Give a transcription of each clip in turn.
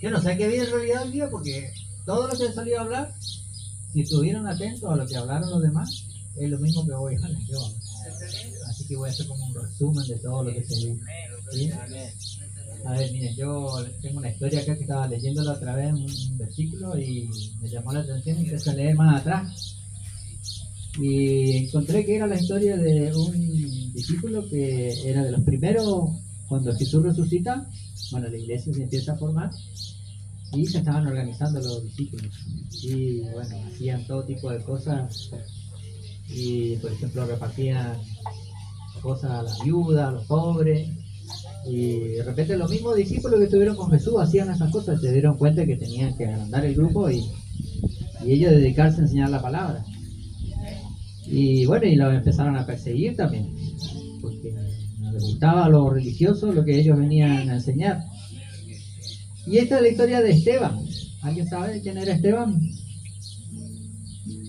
Yo no sé qué vi en realidad el día, porque todo lo que salió a hablar, si estuvieron atentos a lo que hablaron los demás, es lo mismo que voy a hablar yo. Así que voy a hacer como un resumen de todo lo que se dijo. ¿Sí? A ver, miren, yo tengo una historia acá que estaba leyéndola otra vez, un versículo, y me llamó la atención y empecé a leer más atrás. Y encontré que era la historia de un discípulo que era de los primeros, cuando Jesús resucita, bueno, la iglesia se empieza a formar y se estaban organizando los discípulos. Y bueno, hacían todo tipo de cosas y, por ejemplo, repartían cosas a la viuda, a los pobres. Y de repente los mismos discípulos que estuvieron con Jesús hacían esas cosas, se dieron cuenta que tenían que agrandar el grupo y ellos dedicarse a enseñar la palabra. Y bueno, y los empezaron a perseguir también, porque no les gustaba a los religiosos lo que ellos venían a enseñar. Y esta es la historia de Esteban. ¿Alguien sabe quién era Esteban?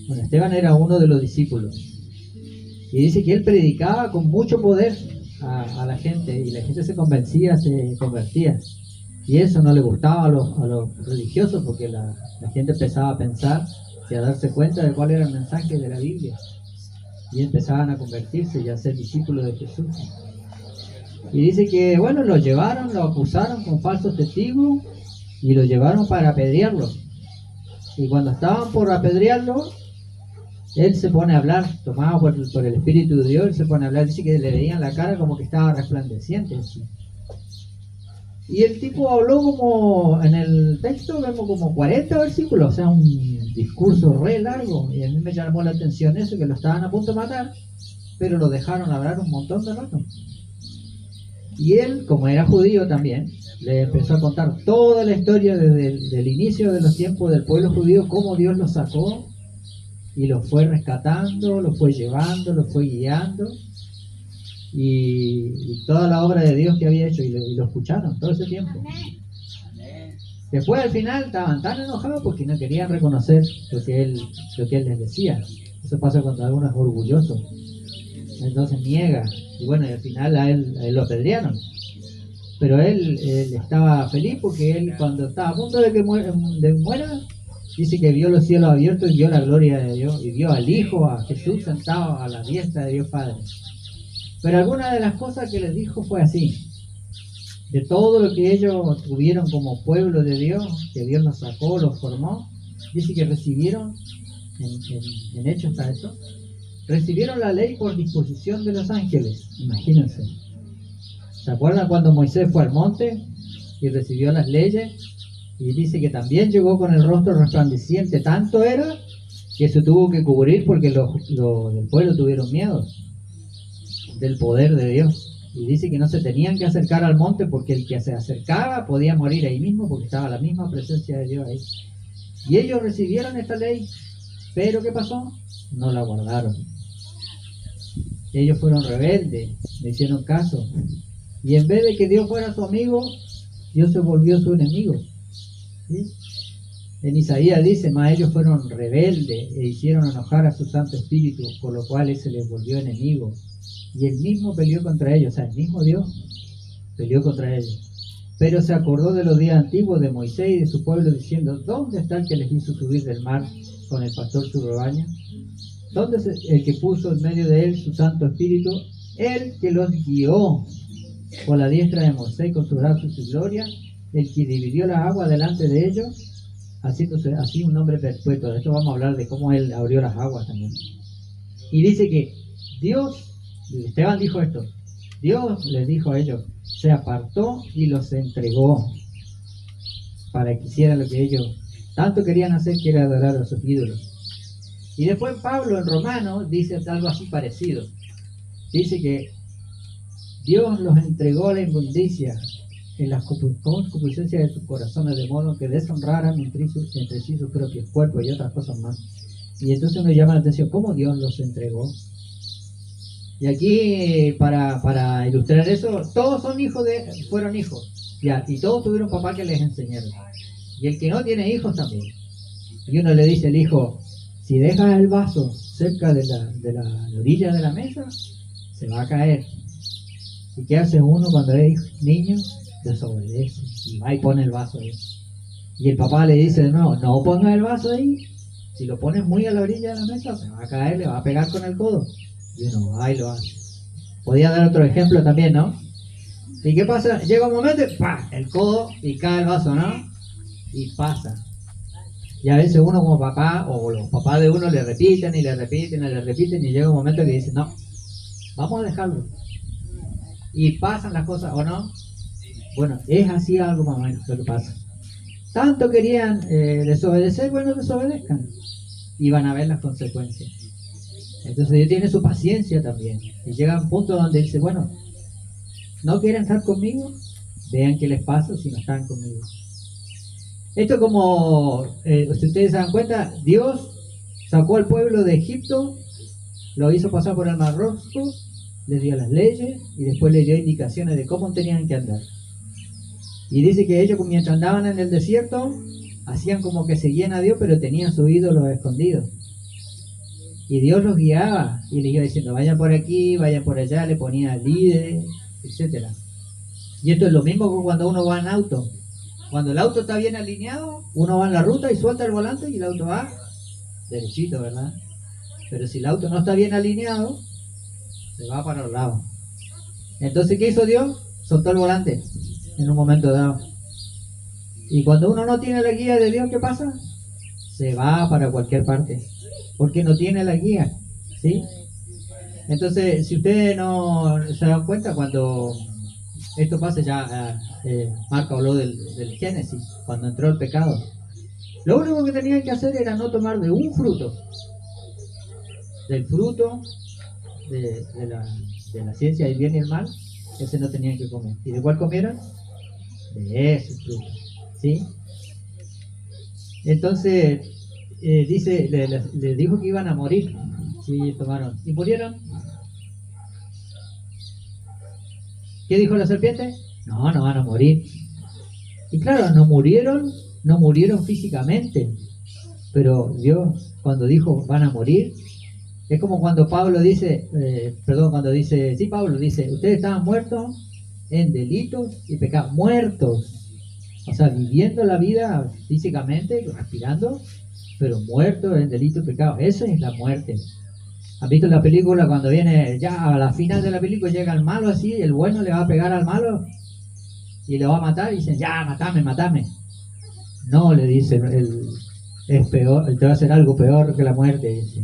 Bueno, Esteban era uno de los discípulos. Y dice que él predicaba con mucho poder a la gente, y la gente se convencía, se convertía. Y eso no le gustaba a los religiosos, porque la gente empezaba a pensar y a darse cuenta de cuál era el mensaje de la Biblia. Y empezaban a convertirse y a ser discípulos de Jesús. Y dice que, bueno, lo llevaron, lo acusaron con falsos testigos y lo llevaron para apedrearlo. Y cuando estaban por apedrearlo, él se pone a hablar, tomado por el Espíritu de Dios, él se pone a hablar, dice que le veían la cara como que estaba resplandeciente. Así. Y el tipo habló como, en el texto vemos como 40 versículos, o sea, un discurso re largo, y a mí me llamó la atención eso, que lo estaban a punto de matar, pero lo dejaron hablar un montón de rato. Y él, como era judío también, le empezó a contar toda la historia desde el inicio de los tiempos del pueblo judío, cómo Dios lo sacó y lo fue rescatando, lo fue llevando, lo fue guiando, y toda la obra de Dios que había hecho, y lo escucharon todo ese tiempo. Después al final estaban tan enojados porque no querían reconocer lo que él les decía. Eso pasa cuando alguno es orgulloso, entonces niega, y bueno, y al final a él lo apedrearon. Pero él estaba feliz porque él, cuando estaba a punto de que muera, dice que vio los cielos abiertos y vio la gloria de Dios, y vio al Hijo, a Jesús sentado a la diestra de Dios Padre. Pero alguna de las cosas que les dijo fue así: de todo lo que ellos tuvieron como pueblo de Dios, que Dios los sacó, los formó, dice que recibieron, en Hechos está eso, recibieron la ley por disposición de los ángeles. Imagínense. ¿Se acuerdan cuando Moisés fue al monte y recibió las leyes? Y dice que también llegó con el rostro resplandeciente, tanto era que se tuvo que cubrir porque los del pueblo tuvieron miedo del poder de Dios. Y dice que no se tenían que acercar al monte porque el que se acercaba podía morir ahí mismo, porque estaba la misma presencia de Dios ahí. Y ellos recibieron esta ley, pero ¿qué pasó? No la guardaron. Ellos fueron rebeldes, le hicieron caso. Y en vez de que Dios fuera su amigo, Dios se volvió su enemigo. ¿Sí? En Isaías dice: mas ellos fueron rebeldes e hicieron enojar a su Santo Espíritu, por lo cual él se les volvió enemigo. Y él mismo peleó contra ellos, o sea, el mismo Dios peleó contra ellos. Pero se acordó de los días antiguos de Moisés y de su pueblo, diciendo: ¿dónde está el que les hizo subir del mar con el pastor su rebaño? ¿Dónde es el que puso en medio de él su Santo Espíritu? El que los guió por la diestra de Moisés con su brazo y su gloria, el que dividió la agua delante de ellos, haciéndose así un nombre perpetuo. De esto vamos a hablar, de cómo él abrió las aguas también. Y dice que Dios, Esteban dijo esto, Dios les dijo a ellos, se apartó y los entregó para que hicieran lo que ellos tanto querían hacer, que era adorar a sus ídolos. Y después Pablo en Romanos dice algo así parecido. Dice que Dios los entregó a la inmundicia en las concupiscencias de sus corazones, de modo que deshonraran entre sí sus propios cuerpos y otras cosas más. Y entonces uno llama la atención, ¿cómo Dios los entregó? Y aquí, para ilustrar eso, todos fueron hijos, ya, y todos tuvieron papá que les enseñaron. Y el que no tiene hijos también. Y uno le dice al hijo, si dejas el vaso cerca de la orilla de la mesa, se va a caer. ¿Y qué hace uno cuando es niño? Desobedece y va y pone el vaso ahí. Y el papá le dice, no pongas el vaso ahí. Si lo pones muy a la orilla de la mesa, se va a caer, le va a pegar con el codo. Y uno va y lo hace. Podía dar otro ejemplo también, ¿no? ¿Y qué pasa? Llega un momento, ¡pah! El codo y cae el vaso, ¿no? Y pasa. Y a veces uno como papá, o los papás de uno le repiten y le repiten y le repiten, y llega un momento que dice, no, vamos a dejarlo. Y pasan las cosas, ¿o no? Bueno, es así algo más o menos lo que pasa. Tanto querían desobedecer, bueno, desobedezcan. Y van a ver las consecuencias. Entonces Dios tiene su paciencia también. Y llega un punto donde dice, bueno, ¿no quieren estar conmigo? Vean qué les pasa si no están conmigo. Esto como, si ustedes se dan cuenta, Dios sacó al pueblo de Egipto, lo hizo pasar por el Mar Rojo, les dio las leyes y después les dio indicaciones de cómo tenían que andar. Y dice que ellos mientras andaban en el desierto, hacían como que seguían a Dios, pero tenían sus ídolos escondidos. Y Dios los guiaba y les iba diciendo, vayan por aquí, vayan por allá, le ponía líderes, etcétera. Y esto es lo mismo que cuando uno va en auto. Cuando el auto está bien alineado, uno va en la ruta y suelta el volante y el auto va derechito, ¿verdad? Pero si el auto no está bien alineado, se va para los lados. Entonces, ¿qué hizo Dios? Soltó el volante en un momento dado. Y cuando uno no tiene la guía de Dios, ¿qué pasa? Se va para cualquier parte, porque no tiene la guía, ¿sí? Entonces, si ustedes no se dan cuenta, cuando esto pasa ya, Marco habló del Génesis, cuando entró el pecado. Lo único que tenían que hacer era no tomar de un fruto, del fruto de la ciencia del bien y el mal, ese no tenían que comer. ¿Y de cuál comieron? De ese fruto, ¿sí? Entonces, dice, le dijo que iban a morir si tomaron. ¿Y murieron? ¿Qué dijo la serpiente? No van a morir. Y claro, no murieron físicamente, pero Dios cuando dijo van a morir, es como cuando Pablo dice, Pablo dice, ustedes estaban muertos en delitos y pecados, muertos, o sea, viviendo la vida físicamente, respirando, pero muertos en delitos y pecados, eso es la muerte. ¿Han visto la película cuando viene ya a la final de la película, llega el malo así, el bueno le va a pegar al malo y le va a matar y dicen, ya, matame? No, le dicen, es peor, te va a hacer algo peor que la muerte, dice.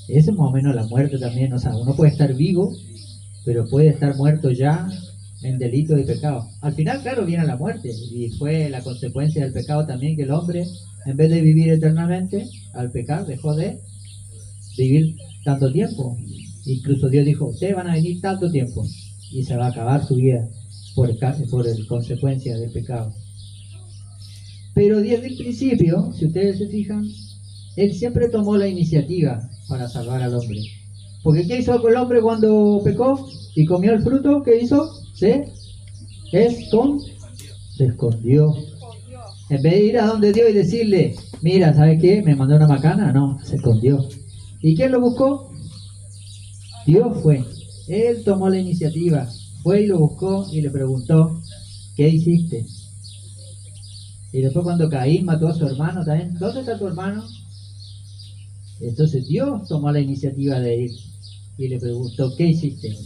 Ese es más o menos la muerte también, o sea, uno puede estar vivo, pero puede estar muerto ya en delito y pecado. Al final, claro, viene la muerte, y fue la consecuencia del pecado también que el hombre, en vez de vivir eternamente, al pecar, dejó de vivir tanto tiempo. Incluso Dios dijo, ustedes van a vivir tanto tiempo, y se va a acabar su vida por consecuencia del pecado. Pero desde el principio, si ustedes se fijan, Él siempre tomó la iniciativa para salvar al hombre. Porque ¿qué hizo el hombre cuando pecó y comió el fruto? ¿Qué hizo? Se escondió. En vez de ir a donde Dios y decirle, mira, ¿sabes qué? Me mandó una macana. No, se escondió. ¿Y quién lo buscó? Dios fue. Él tomó la iniciativa. Fue y lo buscó y le preguntó, ¿qué hiciste? Y después cuando Caín mató a su hermano también, ¿dónde está tu hermano? Entonces Dios tomó la iniciativa de ir y le preguntó, ¿qué hiciste?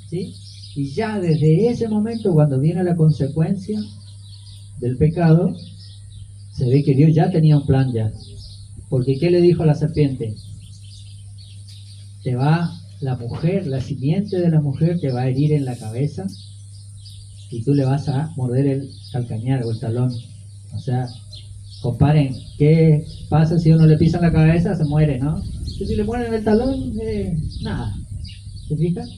¿Sí? Y ya desde ese momento, cuando viene la consecuencia del pecado, se ve que Dios ya tenía un plan ya. Porque ¿qué le dijo a la serpiente? Te va la mujer, la simiente de la mujer te va a herir en la cabeza y tú le vas a morder el calcañar o el talón. O sea, comparen, ¿qué pasa si uno le pisa en la cabeza? Se muere, ¿no? Y si le mueren el talón, nada. ¿Se fijan?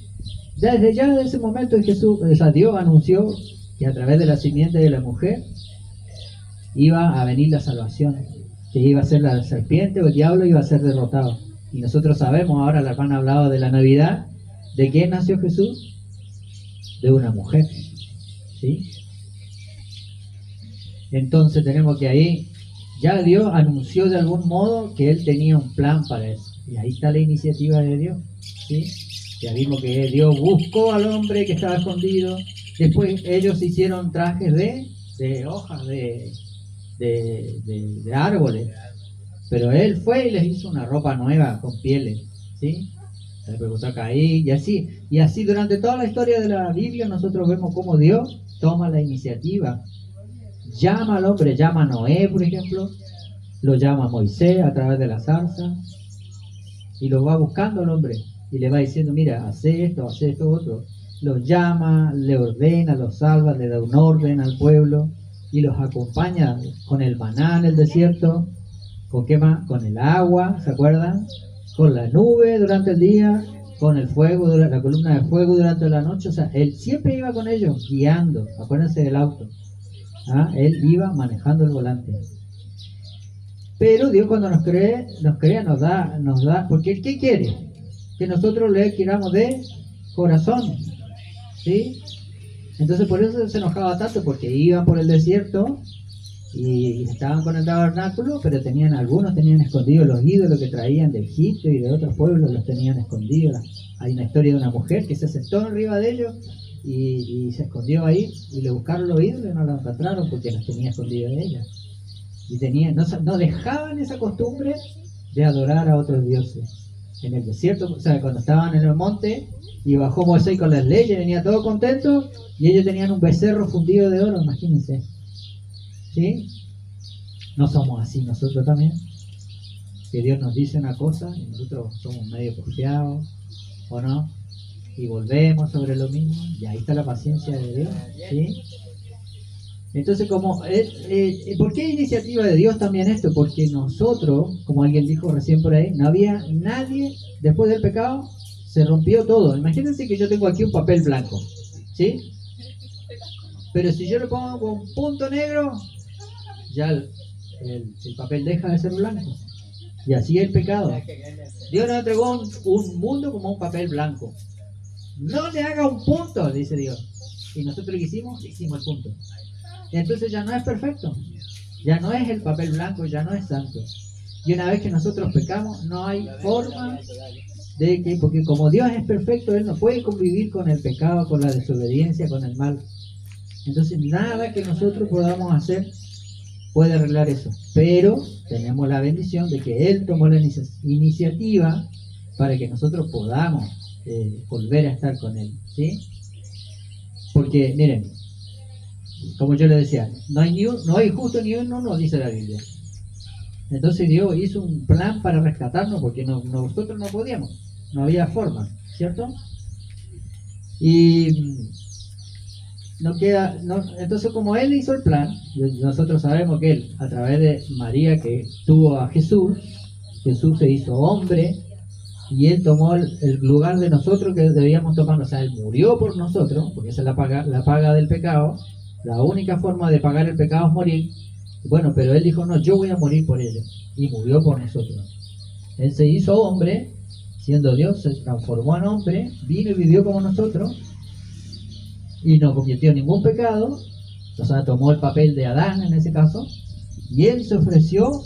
Desde ya ese momento Jesús, Dios anunció que a través de la simiente de la mujer iba a venir la salvación, que iba a ser la serpiente o el diablo iba a ser derrotado. Y nosotros sabemos, ahora la hermana ha hablado de la Navidad, ¿de quién nació Jesús? De una mujer, ¿sí? Entonces tenemos que ahí, ya Dios anunció de algún modo que Él tenía un plan para eso. Y ahí está la iniciativa de Dios, ¿sí? Ya vimos que Dios buscó al hombre que estaba escondido. Después ellos hicieron trajes de hojas, de de árboles. Pero él fue y les hizo una ropa nueva con pieles, ¿sí? Le preguntó a Caín, y así durante toda la historia de la Biblia nosotros vemos cómo Dios toma la iniciativa. Llama al hombre, llama a Noé, por ejemplo, lo llama a Moisés a través de la zarza, y lo va buscando al hombre, y le va diciendo, mira, hace esto, otro. Los llama, le ordena, los salva, le da un orden al pueblo, y los acompaña con el maná en el desierto. ¿Con qué más? Con el agua, ¿se acuerdan? Con la nube durante el día, con el fuego, la columna de fuego durante la noche. O sea, él siempre iba con ellos, guiando. Acuérdense del auto. Él iba manejando el volante. Pero Dios cuando nos crea, nos da, porque ¿qué quiere? Que nosotros le queramos de corazón, ¿sí? Entonces por eso se enojaba tanto, porque iban por el desierto y estaban con el tabernáculo, pero algunos tenían escondidos los ídolos que traían de Egipto y de otros pueblos, los tenían escondidos. Hay una historia de una mujer que se sentó arriba de ellos y se escondió ahí, y le buscaron los ídolos y no los encontraron porque los tenía escondidos de ella. Y no dejaban esa costumbre de adorar a otros dioses. En el desierto, o sea, cuando estaban en el monte y bajó Moisés con las leyes, venía todo contento, y ellos tenían un becerro fundido de oro, imagínense. ¿Sí? No somos así nosotros también, que Dios nos dice una cosa y nosotros somos medio porfiados, ¿o no? Y volvemos sobre lo mismo, y ahí está la paciencia de Dios, ¿sí? Entonces, ¿por qué iniciativa de Dios también esto? Porque nosotros, como alguien dijo recién por ahí, no había nadie, después del pecado, se rompió todo. Imagínense que yo tengo aquí un papel blanco, ¿sí? Pero si yo le pongo un punto negro, ya el papel deja de ser blanco. Y así es el pecado. Dios nos entregó un mundo como un papel blanco. No le haga un punto, dice Dios. Y nosotros ¿qué hicimos? Hicimos el punto. Entonces ya no es perfecto. Ya no es el papel blanco, ya no es santo. Y una vez que nosotros pecamos, no hay forma de que, porque como Dios es perfecto, Él no puede convivir con el pecado, con la desobediencia, con el mal. Entonces nada que nosotros podamos hacer puede arreglar eso. Pero tenemos la bendición de que Él tomó la iniciativa para que nosotros podamos volver a estar con Él, ¿sí? Porque, miren, como yo le decía, no hay justo ni uno, no dice la Biblia. Entonces Dios hizo un plan para rescatarnos, porque nosotros no podíamos, no había forma, ¿cierto? Y entonces como Él hizo el plan, nosotros sabemos que Él, a través de María que tuvo a Jesús se hizo hombre, y Él tomó el lugar de nosotros que debíamos tomar. O sea, Él murió por nosotros, porque esa es la paga del pecado. La única forma de pagar el pecado es morir. Bueno, pero Él dijo, no, yo voy a morir por ellos, y murió por nosotros. Él se hizo hombre, siendo Dios, se transformó en hombre, vino y vivió como nosotros, y no cometió ningún pecado. O sea, tomó el papel de Adán en ese caso, y Él se ofreció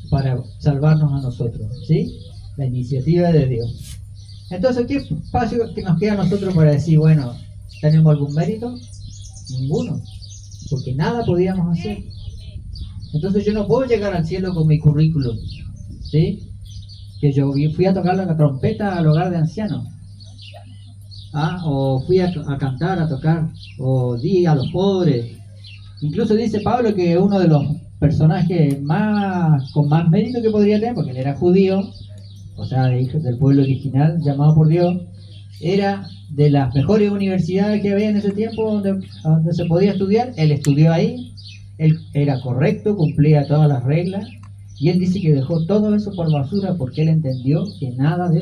para salvarnos a nosotros, ¿sí? La iniciativa de Dios. Entonces, ¿qué espacio que nos queda a nosotros para decir, bueno, ¿tenemos algún mérito? Ninguno, porque nada podíamos hacer. Entonces yo no puedo llegar al cielo con mi currículum, ¿sí? Que yo fui a tocar la trompeta al hogar de ancianos, o fui a cantar, a tocar, o di a los pobres. Incluso dice Pablo que uno de los personajes con más mérito que podría tener, porque él era judío, o sea, del pueblo original llamado por Dios, era de las mejores universidades que había en ese tiempo donde se podía estudiar. Él estudió ahí, él era correcto, cumplía todas las reglas, y él dice que dejó todo eso por basura porque él entendió que nada de